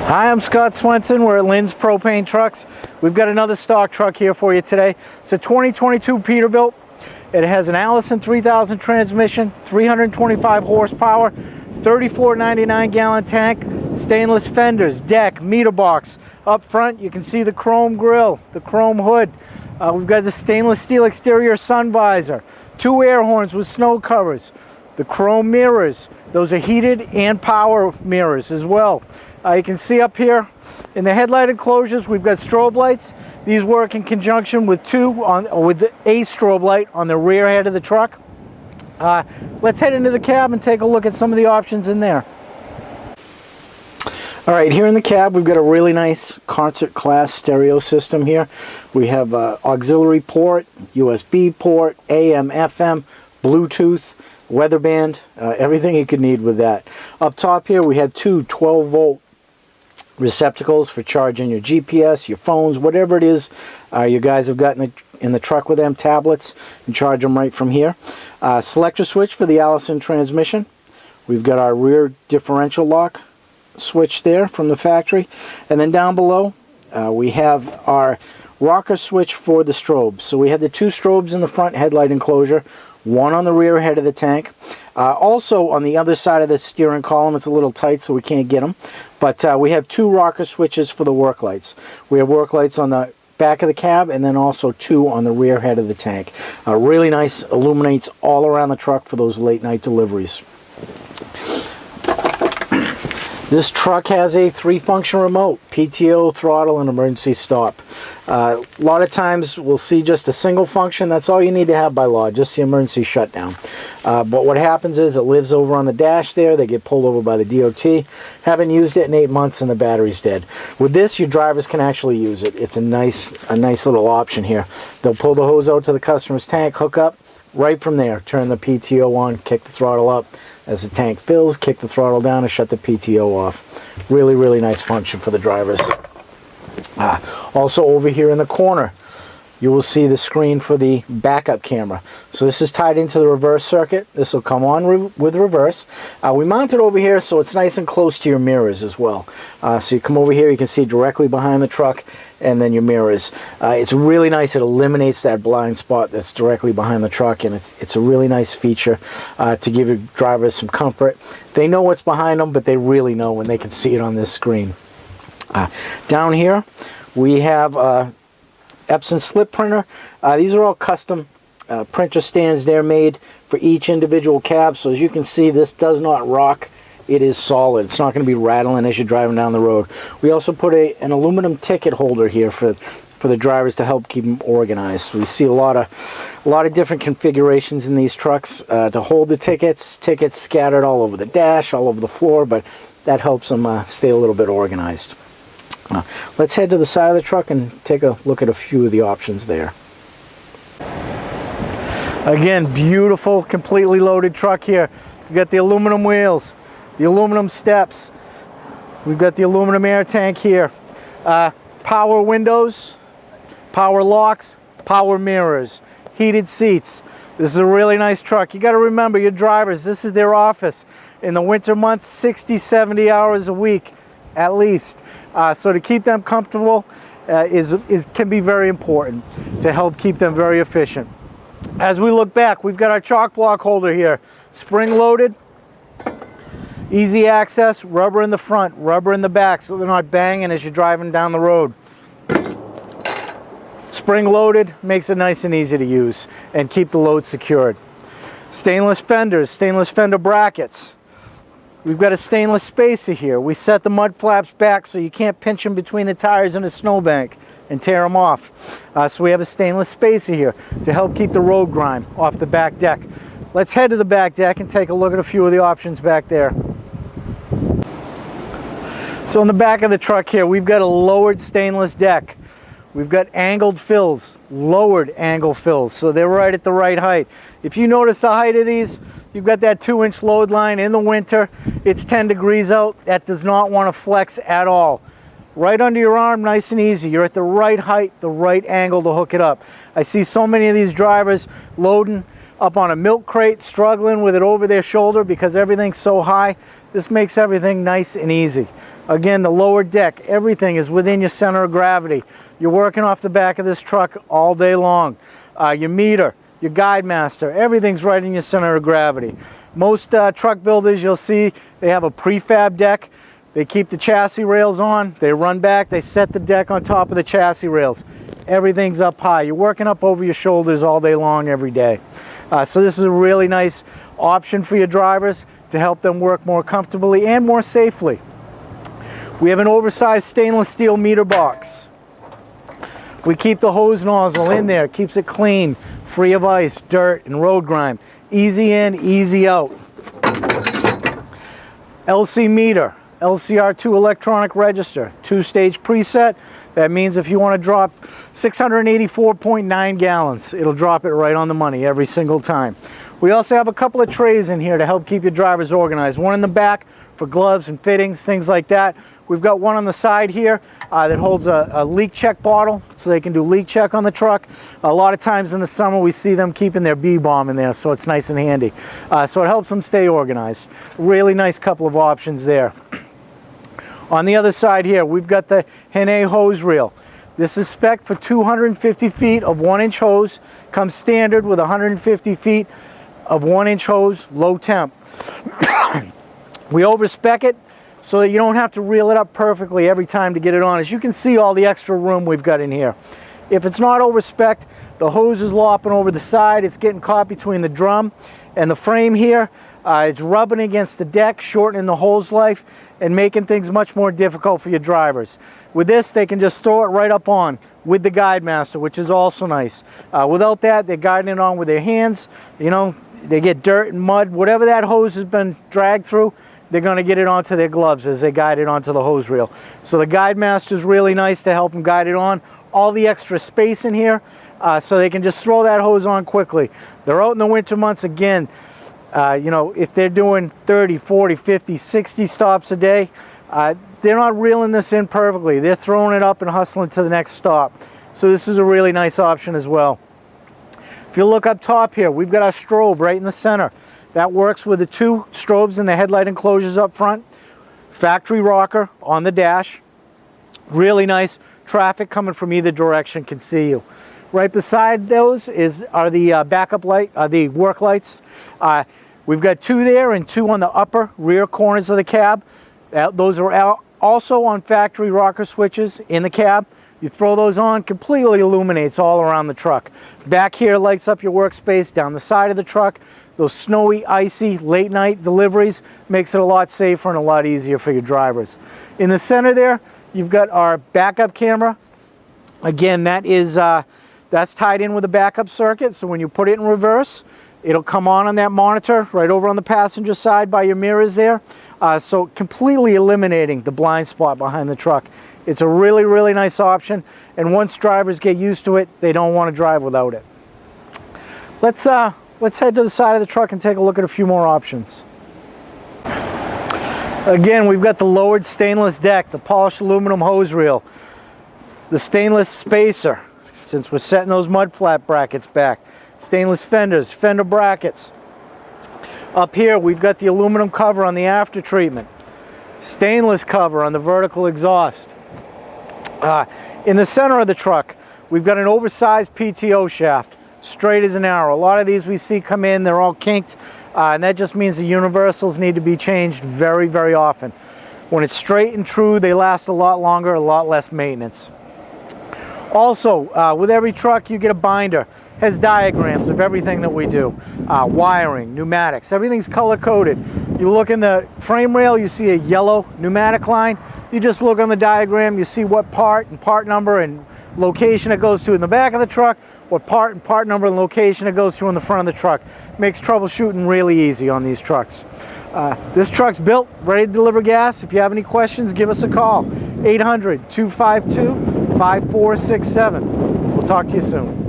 Hi, I'm Scott Swenson. We're at Lynn's Propane Trucks. We've got another stock truck here for you today. It's a 2022 Peterbilt. It has an Allison 3000 transmission, 325 horsepower, 34.99 gallon tank, stainless fenders, deck, meter box. Up front, you can see the chrome grille, the chrome hood. We've got the stainless steel exterior sun visor, 2 air horns with snow covers, the chrome mirrors. Those are heated and power mirrors as well. You can see up here in the headlight enclosures, we've got strobe lights. These work in conjunction with with a strobe light on the rear head of the truck. Let's head into the cab and take a look at some of the options in there. All right, here in the cab, we've got a really nice concert class stereo system here. We have auxiliary port, USB port, AM, FM, Bluetooth, weather band, everything you could need with that. Up top here, we have two 12-volt receptacles for charging your GPS, your phones, whatever it is you guys have got in the truck with them, tablets, and charge them right from here. Selector switch for the Allison transmission. We've got our rear differential lock switch there from the factory. And then down below, we have our rocker switch for the strobes. So we have the 2 strobes in the front headlight enclosure, 1 on the rear head of the tank. Also on the other side of the steering column, it's a little tight so we can't get them. But we have 2 rocker switches for the work lights. We have work lights on the back of the cab and then also 2 on the rear head of the tank. Really nice, illuminates all around the truck for those late night deliveries. This truck has a 3-function remote, PTO, throttle, and emergency stop. A lot of times we'll see just a single function. That's all you need to have by law, just the emergency shutdown. But what happens is it lives over on the dash there. They get pulled over by the DOT. Haven't used it in 8 months and the battery's dead. With this, your drivers can actually use it. It's a nice little option here. They'll pull the hose out to the customer's tank, hook up, right from there, turn the PTO on, kick the throttle up. As the tank fills, kick the throttle down and shut the PTO off. Really, really nice function for the drivers. Also over here in the corner, you will see the screen for the backup camera. So this is tied into the reverse circuit. This will come on with reverse. We mount it over here so it's nice and close to your mirrors as well. So you come over here, you can see directly behind the truck and then your mirrors. It's really nice. It eliminates that blind spot that's directly behind the truck, and it's a really nice feature to give your drivers some comfort. They know what's behind them, but they really know when they can see it on this screen. Down here, we have Epson slip printer. These are all custom printer stands. They're made for each individual cab. So as you can see, this does not rock. It is solid. It's not going to be rattling as you're driving down the road. We also put an aluminum ticket holder here for the drivers to help keep them organized. We see a lot of different configurations in these trucks to hold the tickets. Tickets scattered all over the dash, all over the floor, but that helps them stay a little bit organized. Let's head to the side of the truck and take a look at a few of the options there. Again, beautiful, completely loaded truck here. We've got the aluminum wheels, the aluminum steps. We've got the aluminum air tank here. Power windows, power locks, power mirrors, heated seats. This is a really nice truck. You got to remember, your drivers, this is their office. In the winter months, 60, 70 hours a week at least. So to keep them comfortable can be very important to help keep them very efficient. As we look back, we've got our chalk block holder here, spring loaded, easy access, rubber in the front, rubber in the back so they're not banging as you're driving down the road. Spring loaded makes it nice and easy to use and keep the load secured. Stainless fenders, stainless fender brackets. We've got a stainless spacer here. We set the mud flaps back so you can't pinch them between the tires in a snowbank and tear them off. So we have a stainless spacer here to help keep the road grime off the back deck. Let's head to the back deck and take a look at a few of the options back there. So in the back of the truck here, we've got a lowered stainless deck. We've got angled fills, lowered angle fills, so they're right at the right height. If you notice the height of these, you've got that 2-inch load line in the winter. It's 10 degrees out. That does not want to flex at all. Right under your arm, nice and easy. You're at the right height, the right angle to hook it up. I see so many of these drivers loading up on a milk crate, struggling with it over their shoulder because everything's so high. This makes everything nice and easy. Again, the lower deck, everything is within your center of gravity. You're working off the back of this truck all day long. Your meter, your guide master, everything's right in your center of gravity. Most truck builders, you'll see they have a prefab deck. They keep the chassis rails on, they run back, they set the deck on top of the chassis rails. Everything's up high. You're working up over your shoulders all day long, every day. So this is a really nice option for your drivers to help them work more comfortably and more safely. We have an oversized stainless steel meter box. We keep the hose nozzle in there, keeps it clean, free of ice, dirt, and road grime. Easy in, easy out. LC meter, LCR2 electronic register, 2-stage preset. That means if you want to drop 684.9 gallons, it'll drop it right on the money every single time. We also have a couple of trays in here to help keep your drivers organized. One in the back for gloves and fittings, things like that. We've got one on the side here that holds a leak check bottle, so they can do leak check on the truck. A lot of times in the summer we see them keeping their B-bomb in there, so it's nice and handy. So it helps them stay organized. Really nice couple of options there. On the other side here, we've got the Henne hose reel. This is spec for 250 feet of 1-inch hose. Comes standard with 150 feet of 1-inch hose, low temp. We overspec it so that you don't have to reel it up perfectly every time to get it on. As you can see, all the extra room we've got in here. If it's not overspec'd, the hose is lopping over the side. It's getting caught between the drum and the frame here. It's rubbing against the deck, shortening the hose life and making things much more difficult for your drivers. With this, they can just throw it right up on with the Guide Master, which is also nice. Without that, they're guiding it on with their hands. You know, they get dirt and mud, whatever that hose has been dragged through, they're going to get it onto their gloves as they guide it onto the hose reel. So the Guide Master is really nice to help them guide it on. All the extra space in here, so they can just throw that hose on quickly. They're out in the winter months again. You know, if they're doing 30, 40, 50, 60 stops a day, they're not reeling this in perfectly. They're throwing it up and hustling to the next stop. So this is a really nice option as well. If you look up top here, we've got our strobe right in the center. That works with the 2 strobes and the headlight enclosures up front. Factory rocker on the dash. Really nice. Traffic coming from either direction can see you. Right beside those are the backup light, the work lights. We've got 2 there and 2 on the upper rear corners of the cab. Those are also on factory rocker switches in the cab. You throw those on, completely illuminates all around the truck. Back here lights up your workspace. Down the side of the truck, those snowy, icy, late night deliveries makes it a lot safer and a lot easier for your drivers. In the center there, you've got our backup camera. Again, that is that's tied in with a backup circuit, so when you put it in reverse, it'll come on that monitor right over on the passenger side by your mirrors there. So completely eliminating the blind spot behind the truck. It's a really, really nice option, and once drivers get used to it, they don't want to drive without it. Let's head to the side of the truck and take a look at a few more options. Again, we've got the lowered stainless deck, the polished aluminum hose reel, the stainless spacer, since we're setting those mud flat brackets back, stainless fenders, fender brackets. Up here, we've got the aluminum cover on the after treatment, stainless cover on the vertical exhaust. In the center of the truck, we've got an oversized PTO shaft, straight as an arrow. A lot of these we see come in, they're all kinked, and that just means the universals need to be changed very, very often. When it's straight and true, they last a lot longer, a lot less maintenance. Also, with every truck, you get a binder. It has diagrams of everything that we do. Wiring, pneumatics, everything's color-coded. You look in the frame rail, you see a yellow pneumatic line. You just look on the diagram, you see what part and part number and location it goes to in the back of the truck, what part and part number and location it goes to in the front of the truck. Makes troubleshooting really easy on these trucks. This truck's built, ready to deliver gas. If you have any questions, give us a call. 800-252-5467. We'll talk to you soon.